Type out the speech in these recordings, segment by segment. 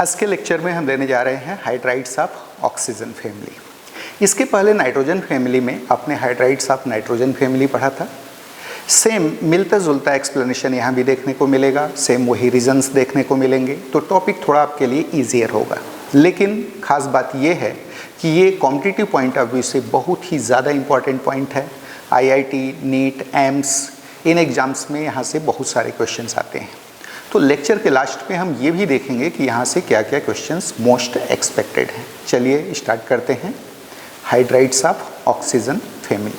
आज के लेक्चर में हम लेने जा रहे हैं हाइड्राइड्स ऑफ ऑक्सीजन फैमिली। इसके पहले नाइट्रोजन फैमिली में आपने हाइड्राइड्स ऑफ नाइट्रोजन फैमिली पढ़ा था। सेम मिलता जुलता एक्सप्लेनेशन यहाँ भी देखने को मिलेगा, सेम वही रीजन्स देखने को मिलेंगे, तो टॉपिक थोड़ा आपके लिए ईजियर होगा। लेकिन खास बात ये है कि ये कॉम्पिटिटिव पॉइंट ऑफ व्यू से बहुत ही ज़्यादा इम्पॉर्टेंट पॉइंट है। आईआईटी, नीट, एम्स इन एग्ज़ाम्स में यहाँ से बहुत सारे क्वेश्चंस आते हैं। तो लेक्चर के लास्ट में हम ये भी देखेंगे कि यहाँ से क्या क्या क्वेश्चंस मोस्ट एक्सपेक्टेड हैं। चलिए स्टार्ट करते हैं। Hydrides of oxygen family.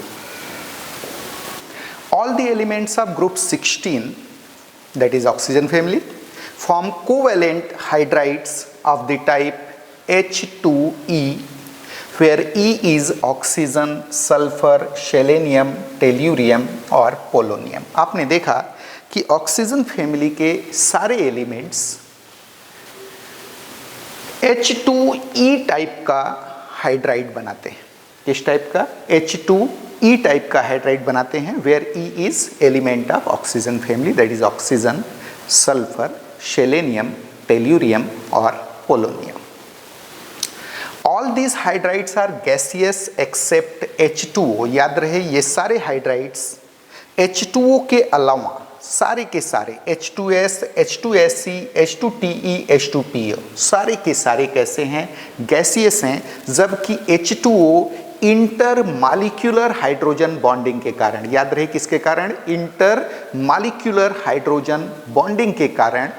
All the elements of group 16, that is oxygen family, form covalent hydrides of the type H2E, where E is oxygen, sulfur, selenium, tellurium और polonium। आपने देखा कि oxygen family के सारे elements H2E type का hydride बनाते हैं। किस टाइप का? H2E टाइप का हाइड्राइड बनाते हैं, where E is element of oxygen family, that is oxygen, sulphur, selenium, tellurium और polonium. All these hydrides are gaseous except H2O। याद रहे ये सारे हाइड्राइड्स H2O के अलावा सारे के सारे H2S, H2SC, H2TE, H2PO सारे के सारे कैसे हैं? गैसियस हैं, जबकि H2O inter molecular hydrogen bonding के कारण, याद रहे किसके कारण? इंटर मालिक्यूलर हाइड्रोजन बॉन्डिंग के कारण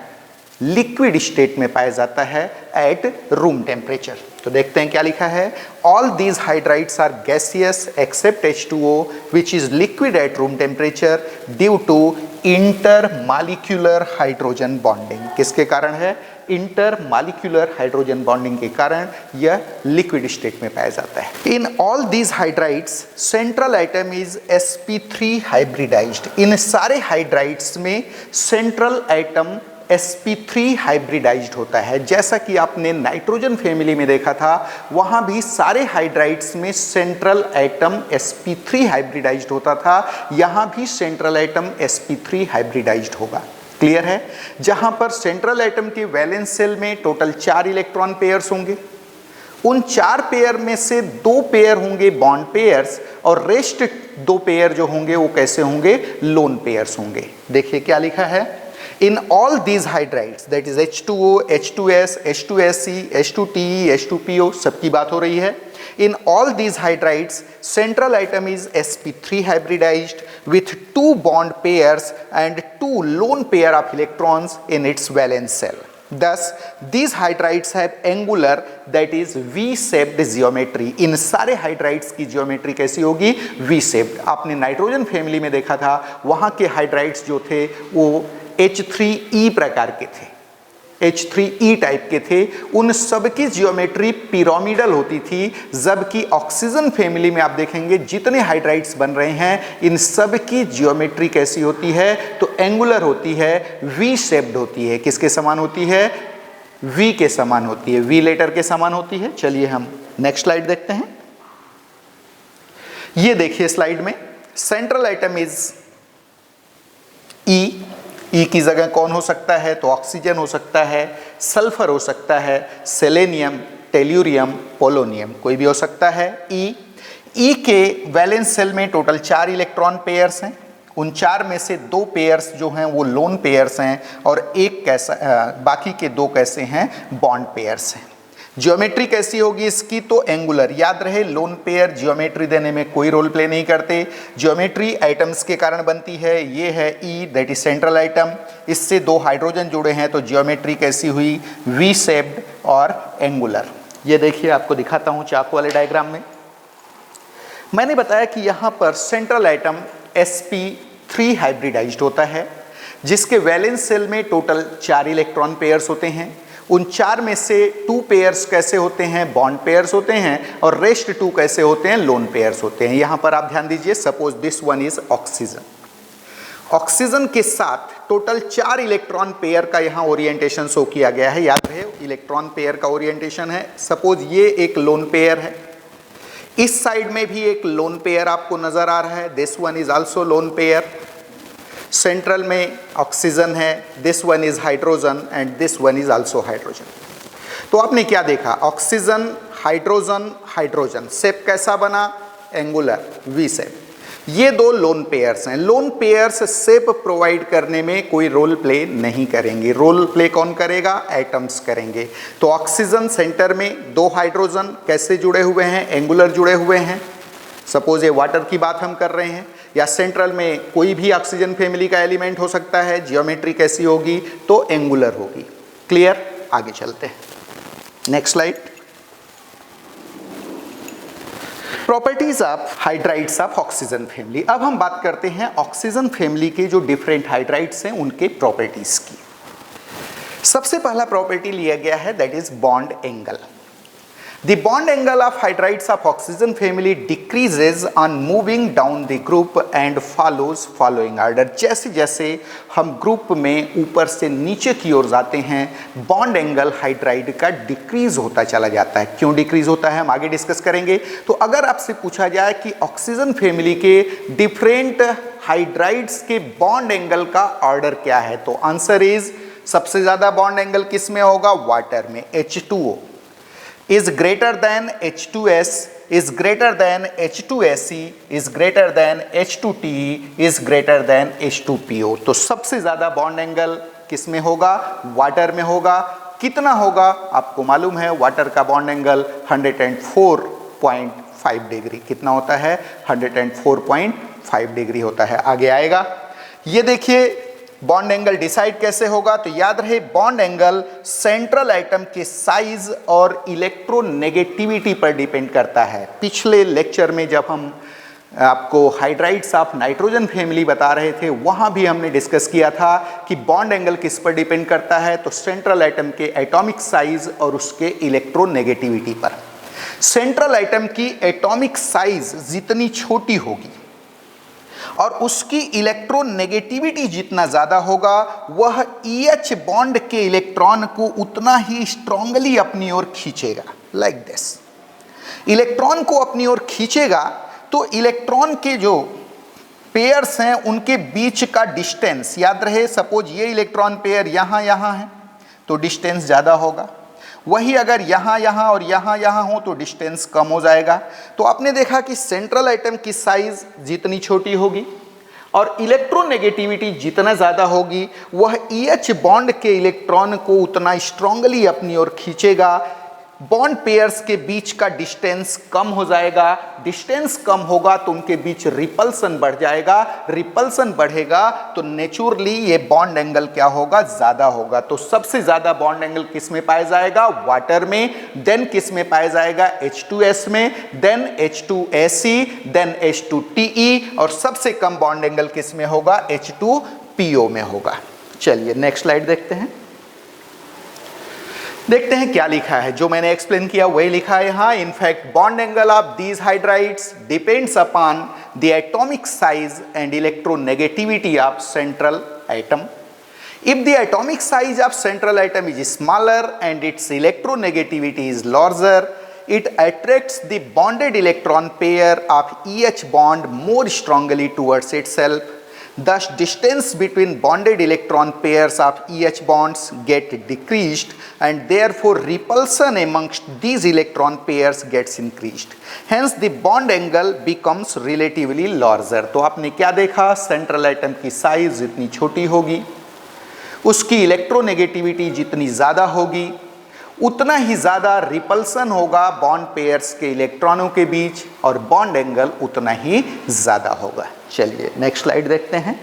लिक्विड स्टेट में पाया जाता है एट रूम टेम्परेचर। तो देखते हैं क्या लिखा है। All these hydrides are gaseous except H2O which is liquid at room temperature due to inter molecular hydrogen bonding. किसके कारण है? इंटर मालिक्यूलर हाइड्रोजन बॉन्डिंग के कारण यह लिक्विड स्टेट में पाया जाता है। In all these hydrides central atom is sp3 hybridised. इन सारे हाइड्राइड्स में सेंट्रल आइटम sp3 हाइब्रिडाइज्ड होता है। जैसा कि आपने नाइट्रोजन फैमिली में देखा था, वहां भी सारे हाइड्राइड्स में सेंट्रल आइटम sp3 हाइब्रिडाइज्ड होता था, यहां भी सेंट्रल आइटम sp3 हाइब्रिडाइज्ड होगा। क्लियर है? जहां पर सेंट्रल आइटम के वैलेंस सेल में टोटल 4 इलेक्ट्रॉन पेयर्स होंगे, उन 4 पेयर में से 2 पेयर होंगे बॉन्ड पेयर्स और रेस्ट 2 पेयर जो होंगे वो कैसे होंगे? लोन पेयर्स होंगे। देखिए क्या लिखा है। In all these hydrides, that is H2O, H2S, H2SC, H2TE, H2PO, सबकी बात हो रही है। In all these hydrides, central atom is sp3 hybridized with 2 bond pairs and 2 lone pair of electrons in its valence cell. Thus, these hydrides have angular, that is V-shaped geometry. इन सारे hydrides की geometry कैसी होगी? V-shaped। आपने nitrogen family में देखा था, वहाँ के हाइड्राइड्स जो थे वो H3E प्रकार के थे, H3E टाइप के थे। उन सब की जियोमेट्री पिरामिडल होती थी, जबकि ऑक्सीजन फैमिली में आप देखेंगे जितने हाइड्राइड्स बन रहे हैं इन सब की जियोमेट्री कैसी होती है? तो एंगुलर होती है, वी शेप्ड होती है। किसके समान होती है? V के समान होती है, V लेटर के समान होती है। चलिए हम नेक्स्ट स्लाइड देखते हैं। ये देखिए स्लाइड में सेंट्रल आइटम इज E की जगह कौन हो सकता है? तो ऑक्सीजन हो सकता है, सल्फर हो सकता है, सेलेनियम, टेल्यूरियम, पोलोनियम, कोई भी हो सकता है। E के वैलेंस सेल में टोटल 4 इलेक्ट्रॉन पेयर्स हैं। उन 4 में से 2 पेयर्स जो हैं वो लोन पेयर्स हैं और एक कैसा बाकी के 2 कैसे हैं? बॉन्ड पेयर्स हैं। ज्योमेट्री कैसी होगी इसकी? तो एंगुलर। याद रहे लोन पेयर ज्योमेट्री देने में कोई रोल प्ले नहीं करते, ज्योमेट्री आइटम्स के कारण बनती है। ये है E, that is central item, इससे 2 हाइड्रोजन जुड़े हैं तो ज्योमेट्री कैसी हुई? वी शेप्ड और एंगुलर। ये देखिए आपको दिखाता हूँ चाकू वाले डायग्राम में। मैंने बताया कि यहाँ पर सेंट्रल आइटम sp3 हाइब्रिडाइज्ड होता है, जिसके वैलेंस सेल में टोटल 4 इलेक्ट्रॉन पेयर्स होते हैं। उन 4 में से 2 पेयर्स कैसे होते हैं? बॉन्ड पेयर्स होते हैं और रेस्ट 2 कैसे होते हैं? लोन पेयर्स होते हैं। यहाँ पर आप ध्यान दीजिए, suppose this one is oxygen. Oxygen के साथ टोटल 4 इलेक्ट्रॉन पेयर का यहाँ ओरिएंटेशन शो किया गया है। याद रहे इलेक्ट्रॉन पेयर का ओरिएंटेशन है। सपोज ये एक लोन पेयर है, इस साइड में भी एक लोन पेयर आपको नजर आ रहा है, this one is also lone pair. Central में ऑक्सीजन है, this one is hydrogen and this one is also hydrogen. तो आपने क्या देखा, ऑक्सीजन, हाइड्रोजन, हाइड्रोजन, शेप कैसा बना, एंगुलर वी शेप। ये दो लोन पेयर्स हैं। लोन पेयर्स शेप प्रोवाइड करने में कोई रोल प्ले नहीं करेंगे। रोल प्ले कौन करेगा, एटम्स करेंगे। तो ऑक्सीजन सेंटर में दो हाइड्रोजन कैसे जुड़े हुए हैं, एंगुलर जुड़े हुए हैं। सपोज ये वाटर की बात हम कर रहे हैं, या सेंट्रल में कोई भी ऑक्सीजन फैमिली का एलिमेंट हो सकता है। जियोमेट्री कैसी होगी, तो एंगुलर होगी। क्लियर, आगे चलते हैं। Next slide. Properties of hydrides of oxygen family. अब हम बात करते हैं ऑक्सीजन फैमिली के जो डिफरेंट हाइड्राइड्स हैं उनके प्रॉपर्टीज की। सबसे पहला प्रॉपर्टी लिया गया है, that is bond angle. The bond angle of hydrides of oxygen family decreases on moving down the group and follows following order। जैसे जैसे हम ग्रुप में ऊपर से नीचे की ओर जाते हैं, बॉन्ड एंगल हाइड्राइड का डिक्रीज होता चला जाता है। क्यों डिक्रीज होता है हम आगे डिस्कस करेंगे। तो अगर आपसे पूछा जाए कि ऑक्सीजन फैमिली के डिफरेंट हाइड्राइड्स के बॉन्ड एंगल का ऑर्डर क्या है, तो आंसर इज सबसे ज्यादा बॉन्ड एंगल किस में होगा, वाटर में। H2O is greater than H2S, is greater than H2SE, is greater than H2TE, is greater than H2PO। तो सबसे ज्यादा बॉन्ड एंगल किस में होगा, वाटर में होगा। कितना होगा आपको मालूम है, वाटर का बॉन्ड एंगल 104.5 डिग्री। कितना होता है, 104.5 डिग्री होता है। आगे आएगा, ये देखिए बॉन्ड एंगल डिसाइड कैसे होगा। तो याद रहे, बॉन्ड एंगल सेंट्रल एटम के साइज और इलेक्ट्रोनेगेटिविटी पर डिपेंड करता है। पिछले लेक्चर में जब हम आपको हाइड्राइड्स ऑफ नाइट्रोजन फैमिली बता रहे थे, वहां भी हमने डिस्कस किया था कि बॉन्ड एंगल किस पर डिपेंड करता है, तो सेंट्रल एटम के एटॉमिक साइज और उसके इलेक्ट्रोनेगेटिविटी पर। सेंट्रल एटम की एटॉमिक साइज जितनी छोटी होगी और उसकी इलेक्ट्रोनेगेटिविटी जितना ज्यादा होगा, वह EH बॉन्ड के इलेक्ट्रॉन को उतना ही स्ट्रांगली अपनी ओर खींचेगा। लाइक दिस, इलेक्ट्रॉन को अपनी ओर खींचेगा तो इलेक्ट्रॉन के जो पेयर्स हैं उनके बीच का डिस्टेंस, याद रहे सपोज ये इलेक्ट्रॉन पेयर यहां यहां है तो डिस्टेंस ज्यादा होगा। वही अगर यहाँ यहाँ और यहाँ यहाँ हो तो डिस्टेंस कम हो जाएगा। तो आपने देखा कि सेंट्रल एटम की साइज जितनी छोटी होगी और इलेक्ट्रोनेगेटिविटी जितना ज़्यादा होगी, वह EH बॉन्ड के इलेक्ट्रॉन को उतना स्ट्रांगली अपनी ओर खींचेगा। बॉन्ड पेयर्स के बीच का डिस्टेंस कम हो जाएगा। डिस्टेंस कम होगा तो उनके बीच रिपल्सन बढ़ जाएगा। रिपल्सन बढ़ेगा तो नेचुरली ये बॉन्ड एंगल क्या होगा, ज़्यादा होगा। तो सबसे ज़्यादा बॉन्ड एंगल किस में पाया जाएगा, वाटर में। देन किस में पाया जाएगा, H2S में। देन H2SE, देन H2TE, और सबसे कम बॉन्ड एंगल किस में होगा, H2PO में होगा। चलिए नेक्स्ट स्लाइड देखते हैं। देखते हैं क्या लिखा है। जो मैंने एक्सप्लेन किया वही लिखा है यहाँ। In fact bond angle of these hydrides depends upon the atomic size and electronegativity of central atom. If the atomic size of central atom is smaller and its electronegativity is larger, it attracts the bonded electron pair of each bond more strongly towards itself. Thus, distance between bonded electron pairs of each bonds get decreased, and therefore repulsion amongst these electron pairs gets increased. Hence, the bond angle becomes relatively larger. तो आपने क्या देखा, central atom की size जितनी छोटी होगी, उसकी electronegativity जितनी ज़्यादा होगी, उतना ही ज़्यादा रिपल्सन होगा बॉन्ड पेयर्स के इलेक्ट्रॉनों के बीच, और बॉन्ड एंगल उतना ही ज़्यादा होगा। चलिए नेक्स्ट स्लाइड देखते हैं।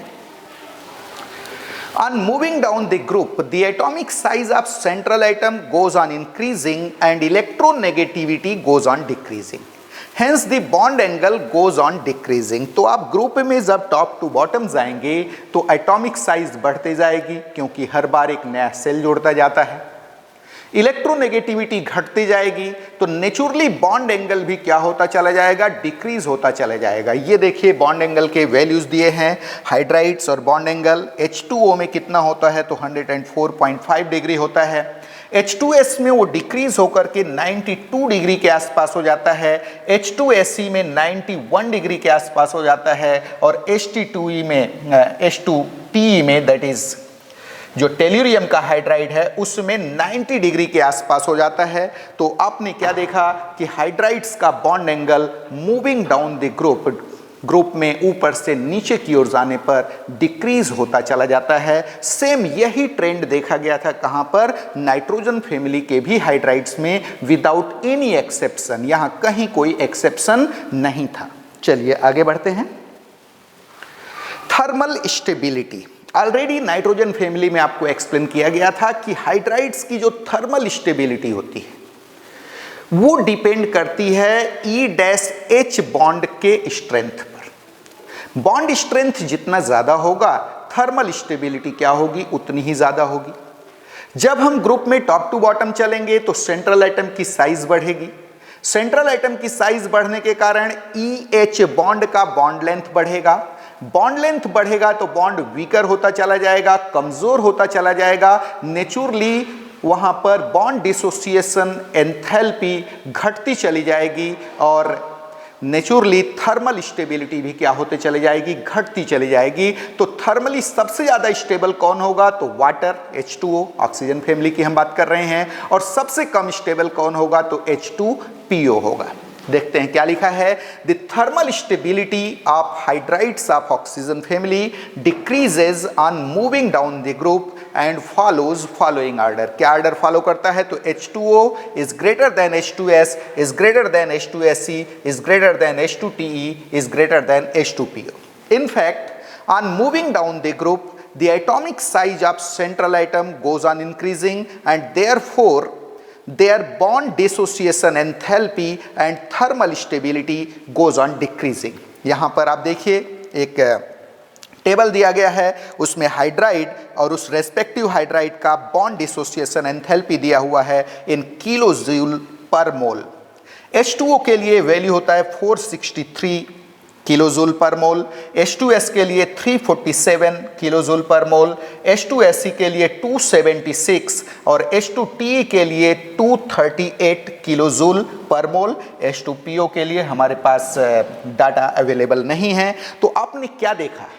On moving down the group, the atomic size of central atom goes on increasing and electronegativity goes on decreasing. Hence the bond angle goes on decreasing. तो आप ग्रुप में जब टॉप टू बॉटम जाएंगे तो atomic size बढ़ते जाएगी, क्योंकि हर बार एक नया सेल जोड़ता जाता है। इलेक्ट्रोनेगेटिविटी घटती जाएगी तो नेचुरली बॉन्ड एंगल भी क्या होता चला जाएगा, डिक्रीज होता चला जाएगा। ये देखिए बॉन्ड एंगल के वैल्यूज दिए हैं, हाइड्राइड्स और बॉन्ड एंगल। H2O में कितना होता है, तो 104.5 डिग्री होता है। H2S में वो डिक्रीज होकर के 92 डिग्री के आसपास हो जाता है। H2SE में 91 डिग्री के आसपास हो जाता है, और H2TE में दैट इज जो टेल्यूरियम का हाइड्राइड है उसमें 90 डिग्री के आसपास हो जाता है। तो आपने क्या देखा कि हाइड्राइड्स का bond angle moving down the group में ऊपर से नीचे की ओर जाने पर डिक्रीज होता चला जाता है। सेम यही ट्रेंड देखा गया था कहां पर, नाइट्रोजन फैमिली के भी हाइड्राइड्स में, विदाउट एनी एक्सेप्शन, यहां कहीं कोई एक्सेप्शन नहीं था। चलिए आगे बढ़ते हैं। Thermal stability, already nitrogen family में आपको एक्सप्लेन किया गया था कि हाइड्राइड्स की जो थर्मल स्टेबिलिटी होती है वो डिपेंड करती है E-H बॉन्ड के स्ट्रेंथ पर। बॉन्ड स्ट्रेंथ जितना ज्यादा होगा थर्मल स्टेबिलिटी क्या होगी, उतनी ही ज्यादा होगी। जब हम ग्रुप में टॉप टू बॉटम चलेंगे तो सेंट्रल एटम की साइज बढ़ेगी। सेंट्रल एटम की साइज बढ़ने के कारण E-H बॉन्ड का बॉन्ड लेंथ बढ़ेगा। बॉन्ड लेंथ बढ़ेगा तो बॉन्ड वीकर होता चला जाएगा, कमजोर होता चला जाएगा। नेचुरली वहां पर बॉन्ड डिसोसिएशन एंथैल्पी घटती चली जाएगी और नेचुरली थर्मल स्टेबिलिटी भी क्या होते चले जाएगी, घटती चली जाएगी। तो थर्मली सबसे ज्यादा स्टेबल कौन होगा, तो वाटर H2O, ऑक्सीजन फैमिली की हम बात कर रहे हैं। और सबसे कम स्टेबल कौन होगा, तो H2PO होगा। देखते हैं क्या लिखा है। The thermal stability of hydrides of oxygen family decreases on moving down the group and follows following order. क्या ऑर्डर फॉलो करता है, तो H2O is greater than H2S, is greater than H2SE, is greater than H2TE, is greater than H2PO। In fact on moving down the group the atomic size of central atom goes on increasing and therefore their bond dissociation enthalpy and thermal stability goes on decreasing। यहाँ पर आप देखिए एक table दिया गया है, उसमें hydride और उस रेस्पेक्टिव हाइड्राइड का बॉन्ड डिसोसिएशन एंथैल्पी दिया हुआ है इन किलो जूल पर मोल। H2O के लिए वैल्यू होता है 463 किलो जूल पर मोल, H2S के लिए 347 किलो जूल पर मोल, H2SE के लिए 276 और H2TE के लिए 238 किलो जूल पर मोल। H2PO के लिए हमारे पास डाटा अवेलेबल नहीं है। तो आपने क्या देखा,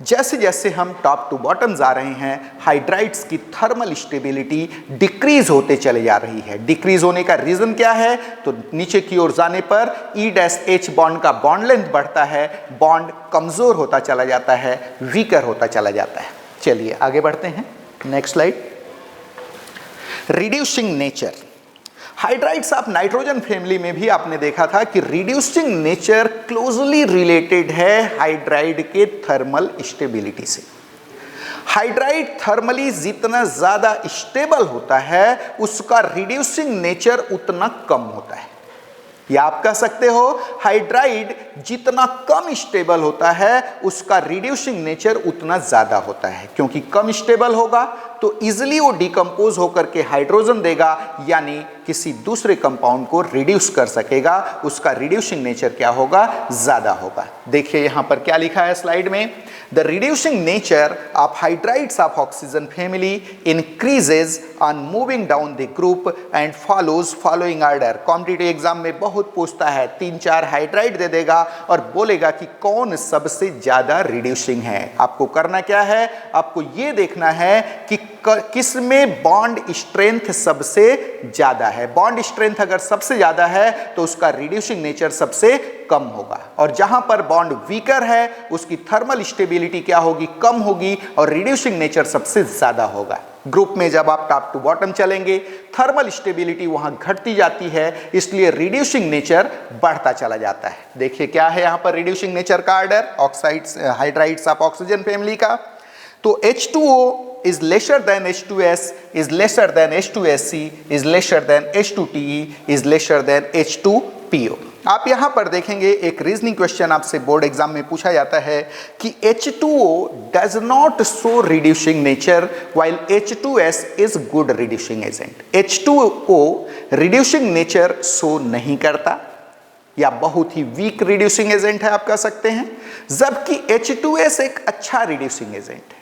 जैसे जैसे हम टॉप टू बॉटम जा रहे हैं हाइड्राइड्स की थर्मल स्टेबिलिटी डिक्रीज होते चले जा रही है। डिक्रीज होने का रीजन क्या है, तो नीचे की ओर जाने पर E-H बॉन्ड का बॉन्ड लेंथ बढ़ता है, बॉन्ड कमजोर होता चला जाता है, वीकर होता चला जाता है। चलिए आगे बढ़ते हैं, next slide. Reducing nature, hydrides of nitrogen family में भी आपने देखा था कि रिड्यूसिंग नेचर क्लोजली रिलेटेड है हाइड्राइड के थर्मल स्टेबिलिटी से। हाइड्राइड थर्मली जितना ज्यादा स्टेबल होता है उसका रिड्यूसिंग नेचर उतना कम होता है। या आप कह सकते हो हाइड्राइड जितना कम स्टेबल होता है उसका रिड्यूसिंग नेचर उतना ज्यादा होता है, क्योंकि कम स्टेबल होगा तो इजिली वो डिकम्पोज होकर के हाइड्रोजन देगा, यानी किसी दूसरे कंपाउंड को रिड्यूस कर सकेगा, उसका रिड्यूसिंग नेचर क्या होगा, ज्यादा होगा। देखिए यहां पर क्या लिखा है स्लाइड में, the reducing nature of hydrides of oxygen family increases on moving down the group and follows following order. Competitive exam में बहुत पूछता है, 3-4 हाइड्राइड दे देगा और बोलेगा कि कौन सबसे ज्यादा रिड्यूसिंग है। आपको करना क्या है, आपको यह देखना है कि किस में बॉन्ड स्ट्रेंथ सबसे ज्यादा है। बॉन्ड स्ट्रेंथ अगर सबसे ज्यादा है तो उसका रिड्यूसिंग नेचर सबसे कम होगा, और जहां पर बॉन्ड वीकर है उसकी थर्मल स्टेबिलिटी क्या होगी, कम होगी, और रिड्यूसिंग नेचर सबसे ज्यादा होगा। ग्रुप में जब आप टॉप टू बॉटम चलेंगे थर्मल स्टेबिलिटी वहां घटती जाती है, इसलिए रिड्यूसिंग नेचर बढ़ता चला जाता है। देखिए क्या है यहां पर रिड्यूसिंग नेचर का order oxides hydrides of oxygen family का। तो H2O is lesser than H2S, is lesser than H2SE, is lesser than H2TE, is lesser than H2PO। आप यहां पर देखेंगे एक रीजनिंग क्वेश्चन आपसे बोर्ड एग्जाम में पूछा जाता है कि H2O does not show reducing nature while H2S is good reducing agent। H2O reducing nature show नहीं करता या बहुत ही वीक रिड्यूसिंग एजेंट है आप कह सकते हैं, जबकि H2S एक अच्छा रिड्यूसिंग एजेंट है।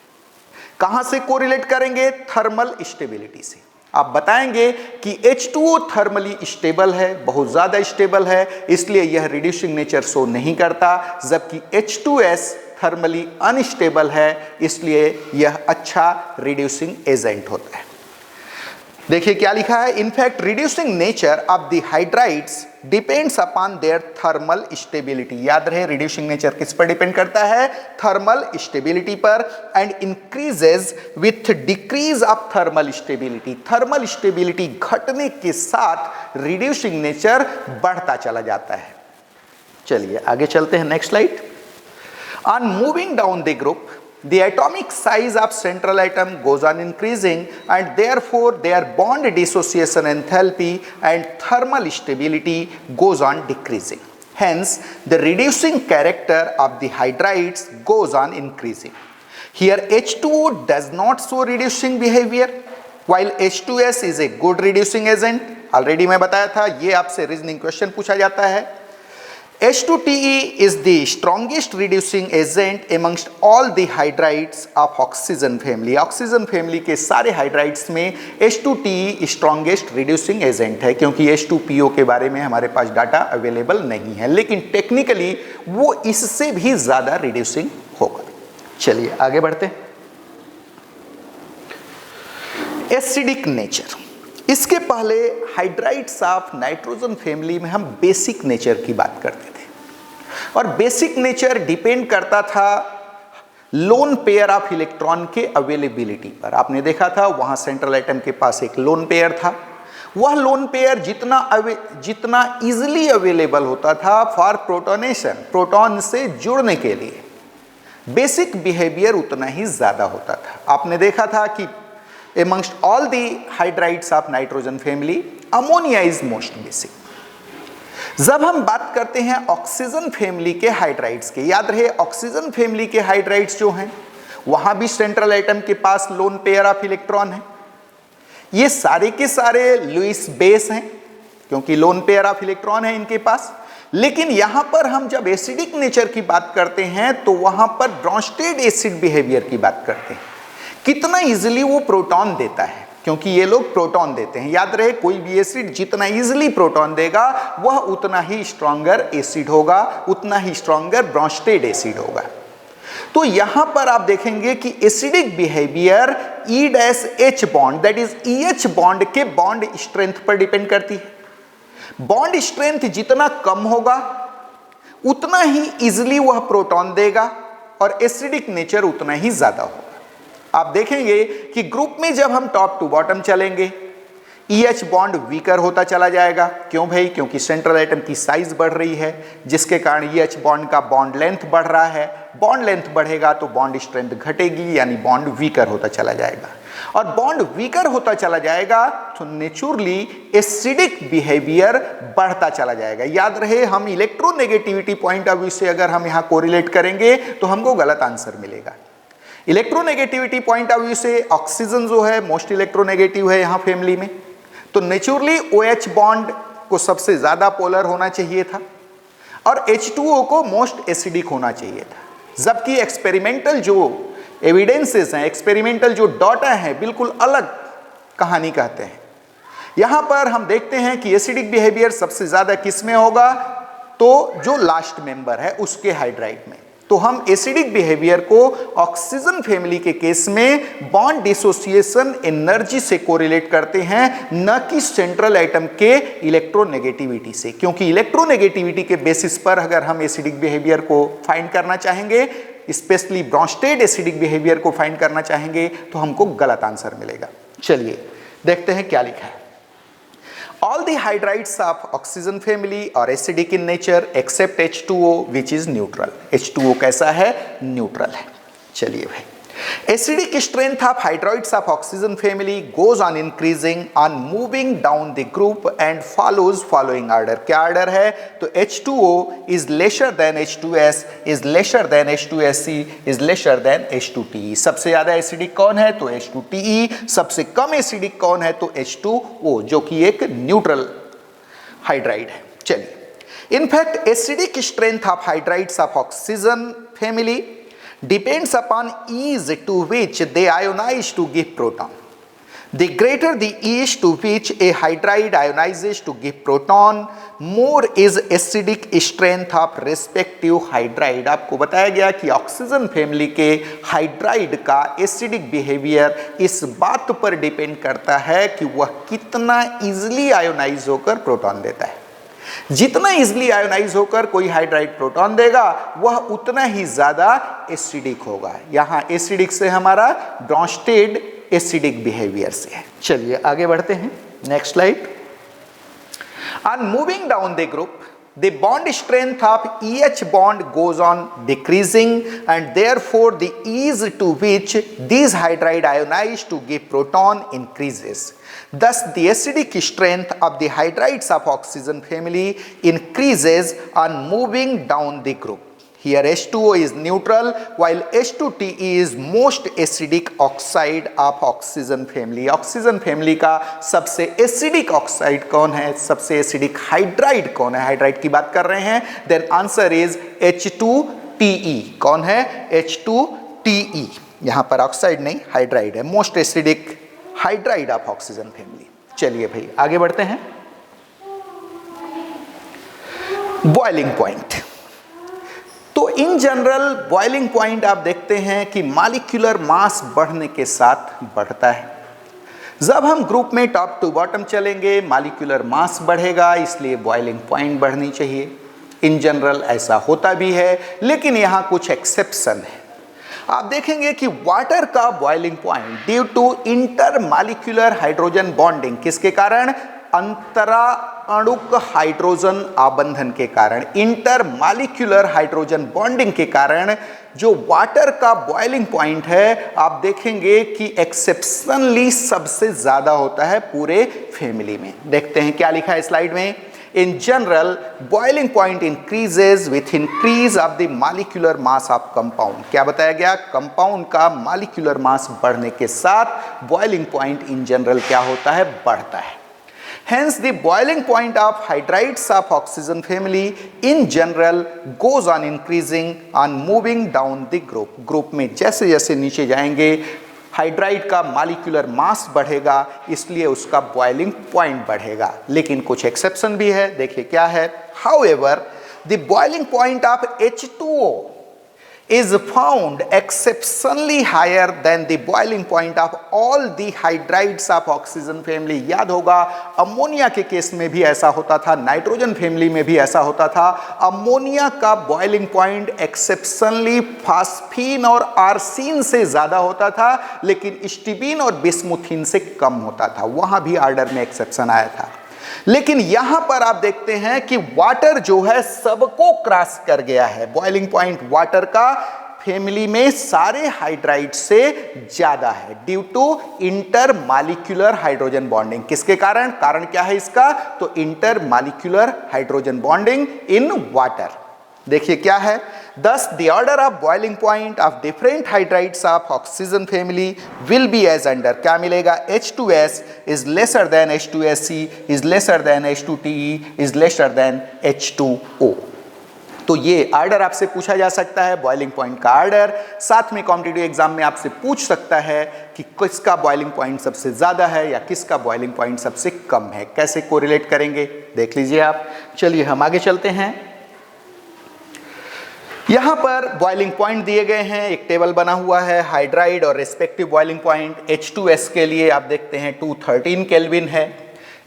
कहां से कोरिलेट करेंगे, थर्मल स्टेबिलिटी से। आप बताएंगे कि H2O थर्मली स्टेबल है, बहुत ज्यादा स्टेबल है, इसलिए यह रिड्यूसिंग नेचर शो नहीं करता, जबकि H2S थर्मली अनस्टेबल है, इसलिए यह अच्छा रिड्यूसिंग एजेंट होता है। देखिए क्या लिखा है, in fact reducing nature of the hydrides depends upon their thermal stability. याद रहे रिड्यूसिंग नेचर किस पर डिपेंड करता है, थर्मल स्टेबिलिटी पर, and increases with decrease of thermal stability. Thermal stability घटने के साथ रिड्यूसिंग नेचर बढ़ता चला जाता है। चलिए आगे चलते हैं, next slide. On moving down the group, the atomic size of central atom goes on increasing, and therefore their bond dissociation enthalpy and thermal stability goes on decreasing. Hence the reducing character of the hydrides goes on increasing. Here H2O does not show reducing behavior, while H2S is a good reducing agent. Already मैं बताया था, ये आपसे reasoning question पूछा जाता है। H2TE is the strongest reducing agent amongst all the hydrides of oxygen family. Oxygen family के सारे हाइड्राइड्स में H2TE strongest reducing agent है, क्योंकि H2PO के बारे में हमारे पास डाटा अवेलेबल नहीं है, लेकिन टेक्निकली वो इससे भी ज़्यादा रिड्यूसिंग होगा। चलिए आगे बढ़ते हैं। एसिडिक नेचर, इसके पहले हाइड्राइड्स ऑफ नाइट्रोजन फैमिली में हम बेसिक नेचर की बात करते थे, और बेसिक नेचर डिपेंड करता था लोन पेयर ऑफ इलेक्ट्रॉन के अवेलेबिलिटी पर। आपने देखा था वहां सेंट्रल एटम के पास एक लोन पेयर था, वह लोन पेयर जितना इजीली अवेलेबल होता था फॉर प्रोटोनेशन, प्रोटॉन से जुड़ने के लिए, बेसिक बिहेवियर उतना ही ज्यादा होता था। आपने देखा था कि amongst all the hydrides of nitrogen family, ammonia is most basic. जब हम बात करते हैं ऑक्सीजन फैमिली के हाइड्राइड्स के, याद रहे ऑक्सीजन फैमिली के हाइड्राइड्स जो हैं वहां भी सेंट्रल एटम के पास लोन पेयर ऑफ इलेक्ट्रॉन है। ये सारे के सारे लुईस बेस हैं, क्योंकि लोन पेयर ऑफ इलेक्ट्रॉन है इनके पास। लेकिन यहां पर हम जब एसिडिक नेचर की बात करते हैं तो वहां पर ब्रॉन्स्टेड एसिड बिहेवियर की बात करते हैं, कितना इजीली वो प्रोटॉन देता है, क्योंकि ये लोग प्रोटॉन देते हैं। याद रहे कोई भी एसिड जितना इजीली प्रोटॉन देगा वह उतना ही स्ट्रॉन्गर एसिड होगा, उतना ही स्ट्रॉन्गर ब्रॉन्स्टेड एसिड होगा। तो यहां पर आप देखेंगे कि acidic behaviour E-H bond, that is EH bond के बॉन्ड स्ट्रेंथ पर डिपेंड करती है। बॉन्ड स्ट्रेंथ जितना कम होगा उतना ही इजीली वह प्रोटॉन देगा, और एसिडिक नेचर उतना ही ज्यादा होगा। आप देखेंगे कि ग्रुप में जब हम टॉप टू बॉटम चलेंगे EH बॉन्ड वीकर होता चला जाएगा। क्यों भाई? क्योंकि सेंट्रल एटम की साइज बढ़ रही है, जिसके कारण EH बॉन्ड का बॉन्ड लेंथ बढ़ रहा है। बॉन्ड लेंथ बढ़ेगा तो बॉन्ड स्ट्रेंथ घटेगी, यानी बॉन्ड वीकर होता चला जाएगा, और बॉन्ड वीकर होता चला जाएगा तो नेचुरली एसिडिक बिहेवियर बढ़ता चला जाएगा। याद रहे हम इलेक्ट्रोनेगेटिविटी पॉइंट ऑफ व्यू से अगर हम यहाँ कोरिलेट करेंगे तो हमको गलत आंसर मिलेगा। इलेक्ट्रोनेगेटिविटी पॉइंट ऑफ व्यू से ऑक्सीजन जो है मोस्ट इलेक्ट्रोनेगेटिव है यहाँ फैमिली में, तो नेचुरली OH बॉन्ड को सबसे ज्यादा पोलर होना चाहिए था, और H2O को मोस्ट एसिडिक होना चाहिए था। जबकि एक्सपेरिमेंटल जो एविडेंसेस हैं, एक्सपेरिमेंटल जो डाटा है, बिल्कुल अलग कहानी कहते हैं। यहां पर हम देखते हैं कि एसिडिक बिहेवियर सबसे ज्यादा किस में होगा, तो जो लास्ट मेंबर है उसके हाइड्राइड में। तो हम एसिडिक बिहेवियर को ऑक्सीजन फैमिली के केस में बॉन्ड डिसोसिएशन एनर्जी से कोरिलेट करते हैं, न कि सेंट्रल एटम के इलेक्ट्रोनेगेटिविटी से। क्योंकि इलेक्ट्रोनेगेटिविटी के बेसिस पर अगर हम एसिडिक बिहेवियर को फाइंड करना चाहेंगे, स्पेशली ब्रॉन्स्टेड एसिडिक बिहेवियर को फाइंड करना चाहेंगे, तो हमको गलत आंसर मिलेगा। चलिए देखते हैं क्या लिखा है। All the hydrides of oxygen family are acidic in nature except H2O which is neutral. H2O कैसा है? न्यूट्रल है। चलिए भाई, acidic strength of hydroids of oxygen family goes on increasing on moving down the group and follows following order. क्या order है? तो H2O is lesser than H2S, is lesser than H2SC, is lesser than H2TE. सबसे ज्यादा acidic कौन है? तो H2TE। सबसे कम acidic कौन है? तो H2O, जो कि एक न्यूट्रल हाइड्राइड है। चलिए, in fact acidic strength of hydrides of oxygen family depends upon ease to which they ionize to give proton. The greater the ease to which a hydride ionizes to give proton, more is acidic strength of respective hydride. आपको बताया गया कि oxygen family के hydride का acidic behaviour इस बात पर depend करता है कि वह कितना इजिली आयोनाइज होकर प्रोटॉन देता है। जितना इजिली आयोनाइज होकर कोई हाइड्राइड प्रोटॉन देगा वह उतना ही ज्यादा एसिडिक होगा। यहां एसिडिक से हमारा ब्रॉन्स्टेड एसिडिक बिहेवियर से है। चलिए आगे बढ़ते हैं, next slide. On moving down the group, the bond strength of each bond goes on decreasing, and therefore the ease to which these hydride ionize to give proton increases. Thus the acidic strength of the hydrides of oxygen family increases on moving down the group. Here H2O is neutral while H2TE is most acidic oxide of oxygen family. Oxygen family का सबसे acidic oxide कौन है, सबसे acidic hydride कौन है? Hydride की बात कर रहे हैं, देन आंसर इज H2TE। कौन है? H2TE। यहां पर ऑक्साइड नहीं हाइड्राइड है, most acidic hydride of oxygen family. चलिए भाई आगे बढ़ते हैं। Boiling point. तो इन जनरल बॉइलिंग पॉइंट आप देखते हैं कि मॉलिक्यूलर मास बढ़ने के साथ बढ़ता है। जब हम ग्रुप में टॉप टू बॉटम चलेंगे मॉलिक्यूलर मास बढ़ेगा, इसलिए बॉइलिंग पॉइंट बढ़नी चाहिए। इन जनरल ऐसा होता भी है, लेकिन यहाँ कुछ एक्सेप्शन है। आप देखेंगे कि वाटर का boiling point due to inter molecular hydrogen bonding, किसके कारण? अंतरा अणुक हाइड्रोजन आबंधन के कारण, इंटर मॉलिक्यूलर हाइड्रोजन बॉन्डिंग के कारण जो वाटर का बॉइलिंग पॉइंट है आप देखेंगे कि एक्सेप्शनली सबसे ज्यादा होता है पूरे फैमिली में। देखते हैं क्या लिखा है स्लाइड में। In general boiling point increases with increase of the molecular mass of compound. क्या बताया गया? कंपाउंड का मॉलिक्यूलर मास बढ़ने के साथ बॉइलिंग पॉइंट इन जनरल क्या होता है? बढ़ता है। Hence, the boiling point of hydrides of oxygen family in general goes on increasing on moving down the group. Group में जैसे जैसे नीचे जाएंगे हाइड्राइड का मॉलिक्यूलर मास बढ़ेगा, इसलिए उसका बॉइलिंग पॉइंट बढ़ेगा। लेकिन कुछ एक्सेप्शन भी है, देखिए क्या है। However, the boiling point of H2O is found exceptionally higher than the boiling point of all the hydrides of oxygen family. याद होगा अमोनिया के केस में भी ऐसा होता था, नाइट्रोजन फैमिली में भी ऐसा होता था। अमोनिया का बॉइलिंग पॉइंट एक्सेप्शनली फास्फीन और आर्सीन से ज्यादा होता था, लेकिन स्टीबीन और बिस्मुथीन से कम होता था। वहां भी ऑर्डर में एक्सेप्शन आया था। लेकिन यहां पर आप देखते हैं कि वाटर जो है सबको क्रॉस कर गया है। बॉइलिंग पॉइंट वाटर का फैमिली में सारे हाइड्राइड से ज्यादा है due to inter molecular hydrogen bonding. किसके कारण? कारण क्या है इसका? तो inter molecular hydrogen bonding in water. देखिए क्या है। Thus, the order of boiling point of different hydrides of oxygen family will be as under. क्या मिलेगा? H2S is lesser than H2SC, is lesser than H2TE, is lesser than H2O. तो ये order आपसे पूछा जा सकता है, बॉइलिंग पॉइंट का आर्डर। साथ में कॉम्पिटिटिव एग्जाम में आपसे पूछ सकता है कि किसका बॉइलिंग पॉइंट सबसे ज्यादा है या किसका बॉइलिंग पॉइंट सबसे कम है। कैसे कोरिलेट करेंगे देख लीजिए आप। चलिए हम आगे चलते हैं। यहां पर बॉइलिंग पॉइंट दिए गए हैं, एक टेबल बना हुआ है हाइड्राइड और रेस्पेक्टिव बॉइलिंग पॉइंट। H2S के लिए आप देखते हैं 213 केल्विन है,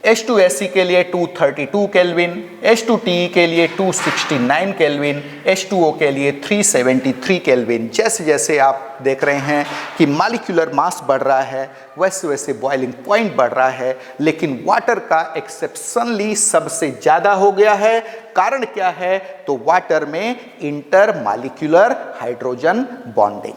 H2SC के लिए 232 केल्विन, H2TE के लिए 269 केल्विन, H2O के लिए 373 केल्विन। जैसे जैसे आप देख रहे हैं कि मॉलिक्यूलर मास बढ़ रहा है वैसे वैसे बॉइलिंग पॉइंट बढ़ रहा है, लेकिन वाटर का एक्सेप्शनली सबसे ज़्यादा हो गया है। कारण क्या है? तो वाटर में इंटर मॉलिक्यूलर हाइड्रोजन बॉन्डिंग।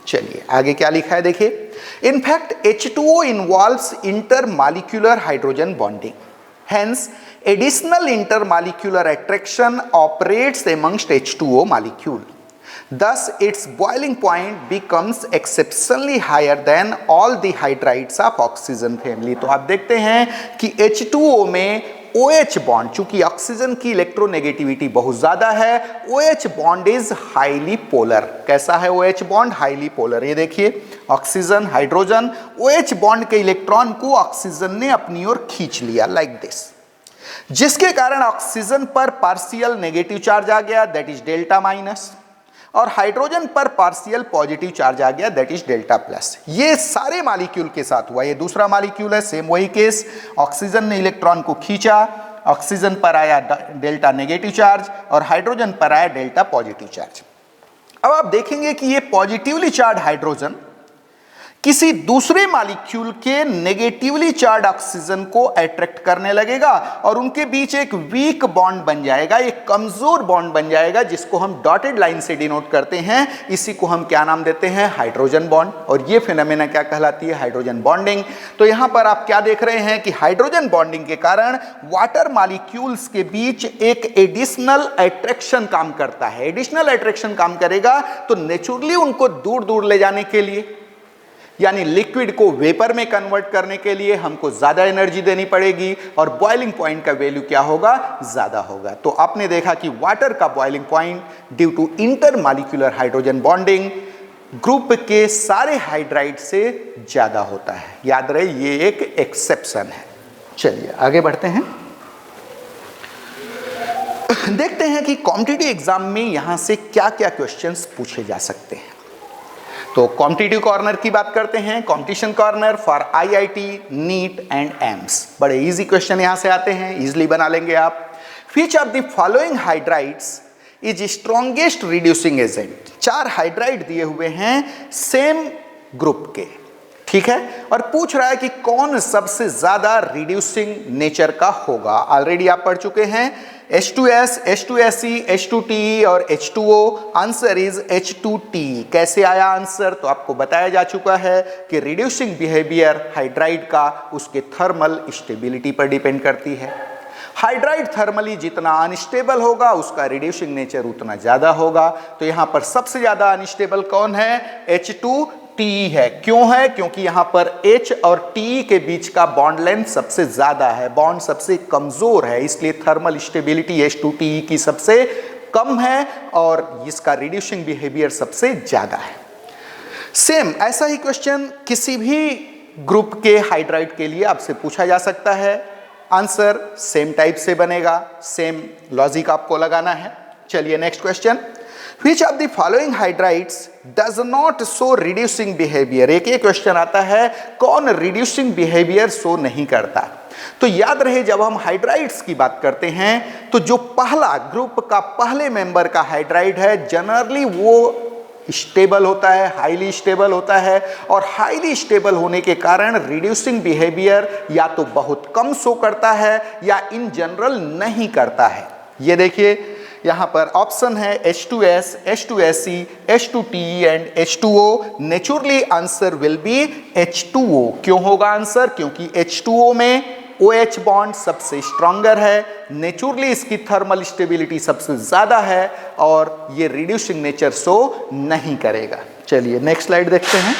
चलिए आगे क्या लिखा है देखिए। In fact H2O involves intermolecular hydrogen bonding, hence additional intermolecular attraction operates amongst H2O molecule. Thus, its boiling point becomes exceptionally higher than all the hydrides of oxygen family. तो आप देखते हैं कि H2O में OH बॉन्ड, चूंकि oxygen की electronegativity बहुत ज्यादा है, OH bond is highly polar. कैसा है OH बॉन्ड? Highly polar. ये देखिए ऑक्सीजन हाइड्रोजन, OH बॉन्ड के इलेक्ट्रॉन को ऑक्सीजन ने अपनी ओर खींच लिया लाइक दिस, जिसके कारण ऑक्सीजन पर पार्शियल नेगेटिव चार्ज आ गया, दैट इज डेल्टा माइनस, और हाइड्रोजन पर पार्शियल पॉजिटिव चार्ज आ गया, दैट इज डेल्टा प्लस। ये सारे मॉलिक्यूल के साथ हुआ। ये दूसरा मॉलिक्यूल है, सेम वही केस, ऑक्सीजन ने इलेक्ट्रॉन को खींचा, ऑक्सीजन पर आया डेल्टा नेगेटिव चार्ज और हाइड्रोजन पर आया डेल्टा पॉजिटिव चार्ज। अब आप देखेंगे कि ये पॉजिटिवली चार्ज हाइड्रोजन किसी दूसरे मॉलिक्यूल के नेगेटिवली चार्ज ऑक्सीजन को अट्रैक्ट करने लगेगा और उनके बीच एक वीक बॉन्ड बन जाएगा, एक कमजोर बॉन्ड बन जाएगा, जिसको हम डॉटेड लाइन से डिनोट करते हैं। इसी को हम क्या नाम देते हैं? Hydrogen bond. और ये फिनोमेना क्या कहलाती है? Hydrogen bonding. तो यहां पर आप क्या देख रहे हैं कि हाइड्रोजन बॉन्डिंग के कारण वाटर मॉलिक्यूल्स के बीच एक एडिशनल अट्रैक्शन काम करता है। एडिशनल अट्रैक्शन काम करेगा तो नेचुरली उनको दूर दूर ले जाने के लिए, यानी लिक्विड को वेपर में कन्वर्ट करने के लिए हमको ज्यादा एनर्जी देनी पड़ेगी और बॉइलिंग पॉइंट का वैल्यू क्या होगा? ज्यादा होगा। तो आपने देखा कि वाटर का boiling point due to intermolecular hydrogen bonding group के सारे हाइड्राइड से ज्यादा होता है। याद रहे ये एक एक्सेप्शन है। चलिए आगे बढ़ते हैं, देखते हैं कि कॉम्पिटिटिव एग्जाम में यहां से क्या क्या क्वेश्चंस पूछे जा सकते हैं। तो कॉम्पिटिटिव कॉर्नर की बात करते हैं, competition corner for IIT, neat and AIIMS. बड़े इजी क्वेश्चन यहां से आते हैं, इजीली बना लेंगे आप। Which of the following hydrides is strongest reducing agent? 4 hydride दिए हुए हैं सेम ग्रुप के, ठीक है, और पूछ रहा है कि कौन सबसे ज्यादा रिड्यूसिंग नेचर का होगा। ऑलरेडी आप पढ़ चुके हैं, H2S, H2SE, H2TE और H2O। Answer is H2TE। कैसे आया आंसर? तो आपको बताया जा चुका है कि रिड्यूसिंग बिहेवियर हाइड्राइड का उसके थर्मल स्टेबिलिटी पर डिपेंड करती है। हाइड्राइड थर्मली जितना अनस्टेबल होगा उसका रिड्यूसिंग नेचर उतना ज्यादा होगा। तो यहां पर सबसे ज्यादा अनस्टेबल कौन है? H2TE है। क्यों है? क्योंकि यहां पर H और TE के बीच का बॉन्ड लेंथ सबसे ज्यादा है, बॉन्ड सबसे कमजोर है, इसलिए थर्मल स्टेबिलिटी H2TE की सबसे कम है और इसका रिड्यूसिंग बिहेवियर सबसे ज्यादा है। सेम ऐसा ही क्वेश्चन किसी भी ग्रुप के हाइड्राइड के लिए आपसे पूछा जा सकता है। आंसर सेम टाइप से बनेगा, सेम लॉजिक आपको लगाना है। चलिए next question, Which of the following hydrides does not show reducing behavior? एक क्वेश्चन आता है, कौन reducing behavior शो नहीं करता? तो याद रहे जब हम हाइड्राइड्स की बात करते हैं तो जो पहला ग्रुप का पहले मेंबर का हाइड्राइड है जनरली वो स्टेबल होता है, हाईली स्टेबल होता है, और हाईली स्टेबल होने के कारण रिड्यूसिंग बिहेवियर या तो बहुत कम शो करता है या इन जनरल नहीं करता है। ये देखिए यहां पर ऑप्शन है H2S, H2SE, H2TE and H2O। Naturally answer will be H2O। क्यों होगा आंसर? क्योंकि H2O में OH बॉन्ड सबसे स्ट्रॉन्गर है, नेचुरली इसकी थर्मल स्टेबिलिटी सबसे ज्यादा है और ये रिड्यूसिंग नेचर शो नहीं करेगा। चलिए नेक्स्ट स्लाइड देखते हैं।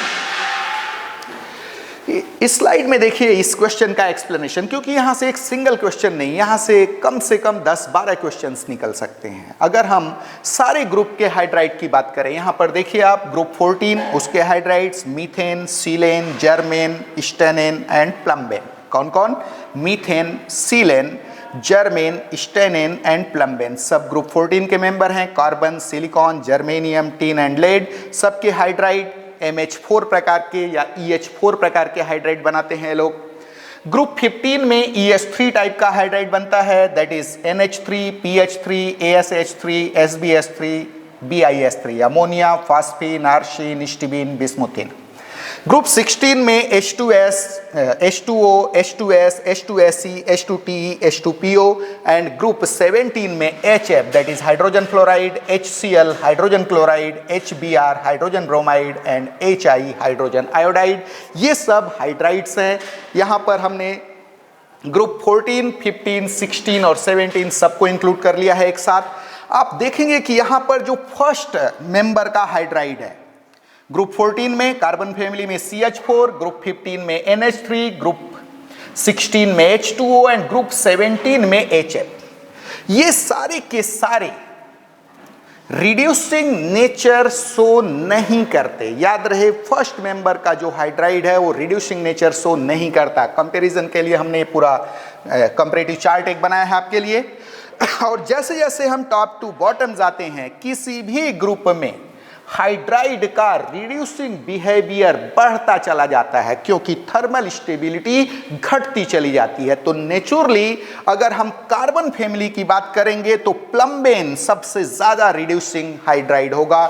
इस स्लाइड में देखिए इस क्वेश्चन का एक्सप्लेनेशन, क्योंकि यहां से एक सिंगल क्वेश्चन नहीं, यहां से कम 10-12 क्वेश्चंस निकल सकते हैं। अगर हम सारे ग्रुप के हाइड्राइड की बात करें, यहां पर देखिए आप ग्रुप 14 उसके hydrides methane, silane, germane, stannane and plumbane. कौन कौन? Methane, silane, germane, stannane and plumbane सब ग्रुप 14 के मेंबर हैं। Carbon, silicon, germanium, tin and lead सबके हाइड्राइड MH4 प्रकार के या EH4 प्रकार के हाइड्राइड बनाते हैं लोग। ग्रुप 15 में ES3 टाइप का हाइड्राइड बनता है, that is NH3, PH3, ASH3, SbS3, BiS3, ammonia, phosphine, arsine, stibine, bismuthine. Group 16 में H2S, H2O, H2S, H2SE, H2TE, H2PO and group 17 में HF that is hydrogen fluoride, HCl hydrogen chloride, HBr hydrogen bromide and HI hydrogen iodide. ये सब hydrides हैं। यहाँ पर हमने group 14, 15, 16 और 17 सबको इंक्लूड कर लिया है एक साथ। आप देखेंगे कि यहाँ पर जो फर्स्ट मेंबर का हाइड्राइड है ग्रुप 14 में कार्बन फैमिली में CH4, ग्रुप 15 में NH3, ग्रुप 16 में H2O एंड ग्रुप 17 में HF। ये सारे के सारे रिड्यूसिंग नेचर शो नहीं करते। याद रहे, फर्स्ट मेंबर का जो हाइड्राइड है वो रिड्यूसिंग नेचर शो नहीं करता। कंपैरिजन के लिए हमने पूरा कंपैरेटिव चार्ट एक बनाया है आपके लिए। और जैसे जैसे हम टॉप टू बॉटम जाते हैं, किसी भी ग्रुप में हाइड्राइड का रिड्यूसिंग बिहेवियर बढ़ता चला जाता है, क्योंकि थर्मल स्टेबिलिटी घटती चली जाती है। तो नेचुरली अगर हम कार्बन फैमिली की बात करेंगे तो प्लम्बेन सबसे ज्यादा रिड्यूसिंग हाइड्राइड होगा।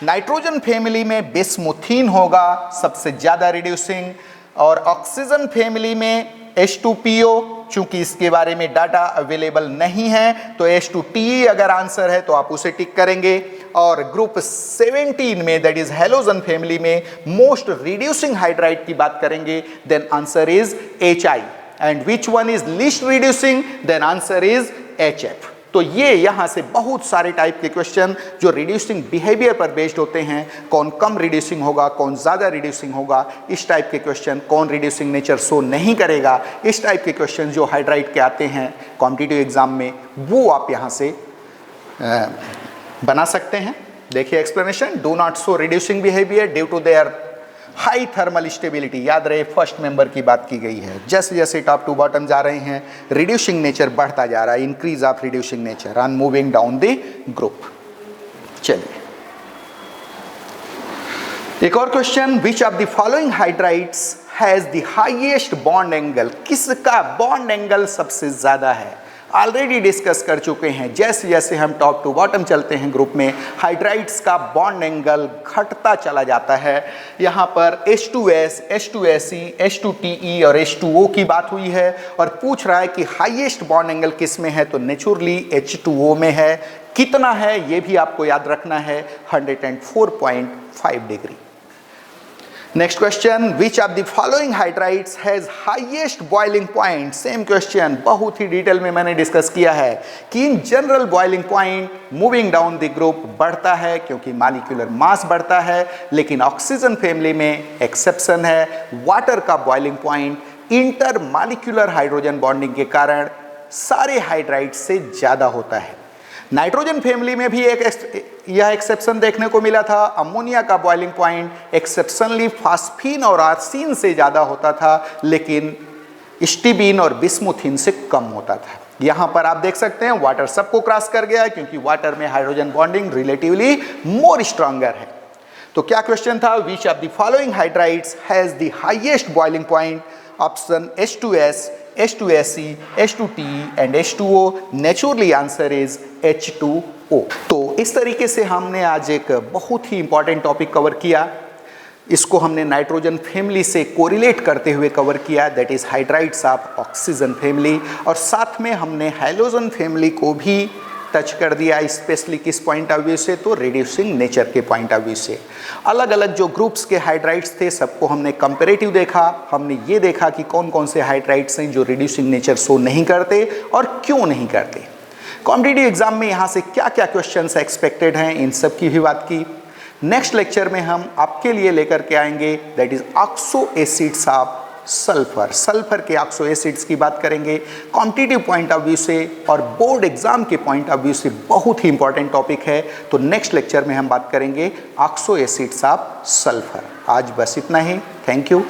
नाइट्रोजन फैमिली में बिस्मुथीन होगा सबसे ज्यादा रिड्यूसिंग, और ऑक्सीजन फैमिली में H2PO, चूंकि इसके बारे में डाटा अवेलेबल नहीं है तो H2TE अगर आंसर है तो आप उसे टिक करेंगे। और ग्रुप 17 में दैट इज हेलोजन फैमिली में मोस्ट रिड्यूसिंग हाइड्राइड की बात करेंगे, then answer is HI। And which one is least reducing, then answer is HF। तो ये यहां से बहुत सारे टाइप के क्वेश्चन जो रिड्यूसिंग बिहेवियर पर बेस्ड होते हैं, कौन कम रिड्यूसिंग होगा, कौन ज़्यादा रिड्यूसिंग होगा, इस टाइप के क्वेश्चन, कौन रिड्यूसिंग नेचर शो नहीं करेगा, इस टाइप के क्वेश्चन जो हाइड्राइड के आते हैं कॉम्पिटिटिव एग्जाम में, वो आप यहां से बना सकते हैं। देखिए explanation, do not show reducing behaviour due to their high thermal stability. याद रहे फर्स्ट मेंबर की बात की गई है। जैसे जैसे टॉप टू बॉटम जा रहे हैं रिड्यूसिंग नेचर बढ़ता जा रहा है, increase of reducing nature on moving down the group. चलिए एक और question, which of the following hydrides has the highest bond angle. किसका बॉन्ड एंगल सबसे ज्यादा है, ऑलरेडी डिस्कस कर चुके हैं। जैसे जैसे हम टॉप टू बॉटम चलते हैं ग्रुप में, हाइड्राइड्स का बॉन्ड एंगल घटता चला जाता है। यहाँ पर H2S, H2SE, H2TE और H2O की बात हुई है और पूछ रहा है कि हाईएस्ट बॉन्ड एंगल किस में है, तो नेचुरली H2O में है। कितना है ये भी आपको याद रखना है, 104.5 degree. Next question, which of the following hydrides has highest boiling point. Same question, बहुत ही डिटेल में मैंने डिस्कस किया है कि in general boiling point moving down the group बढ़ता है क्योंकि मॉलिक्यूलर मास बढ़ता है, लेकिन ऑक्सीजन फैमिली में एक्सेप्शन है। वाटर का boiling point inter molecular hydrogen bonding के कारण सारे हाइड्राइड से ज्यादा होता है। नाइट्रोजन फैमिली में भी यह एक्सेप्शन देखने को मिला था। अमोनिया का बॉइलिंग पॉइंट एक्सेप्शनली फास्फीन और आर्सीन से ज़्यादा होता था, लेकिन स्टीबीन और बिस्मुथीन से कम होता था। यहाँ पर आप देख सकते हैं वाटर सबको क्रॉस कर गया है क्योंकि वाटर में hydrogen bonding relatively more stronger है। तो क्या क्वेश्चन था, which of the following hydrides has the highest boiling point. Option H2S, H2SE, H2TE and H2O। Naturally answer is H2O। तो इस तरीके से हमने आज एक बहुत ही इंपॉर्टेंट टॉपिक कवर किया। इसको हमने नाइट्रोजन फैमिली से कोरिलेट करते हुए कवर किया, that is hydrides of oxygen family, और साथ में हमने हाइड्रोजन फैमिली को भी टच कर दिया, स्पेशली किस पॉइंट ऑफ व्यू से, तो रिड्यूसिंग नेचर के पॉइंट ऑफ व्यू से। अलग अलग जो ग्रुप्स के हाइड्राइड्स थे सबको हमने कंपैरेटिव देखा। हमने ये देखा कि कौन कौन से हाइड्राइड्स हैं जो रिड्यूसिंग नेचर शो नहीं करते और क्यों नहीं करते। कॉम्पिटिटिव एग्जाम में यहाँ से क्या क्या क्वेश्चंस एक्सपेक्टेड हैं, इन सब की भी बात की। नेक्स्ट लेक्चर में हम आपके लिए लेकर के आएंगे that is oxo acids of sulphur. Sulphur के ऑक्सो एसिड्स की बात करेंगे कॉम्पिटिटिव पॉइंट ऑफ व्यू से और बोर्ड एग्जाम के पॉइंट ऑफ व्यू से बहुत ही इंपॉर्टेंट टॉपिक है। तो नेक्स्ट लेक्चर में हम बात करेंगे ऑक्सो एसिड्स ऑफ सल्फर। आज बस इतना ही, थैंक यू।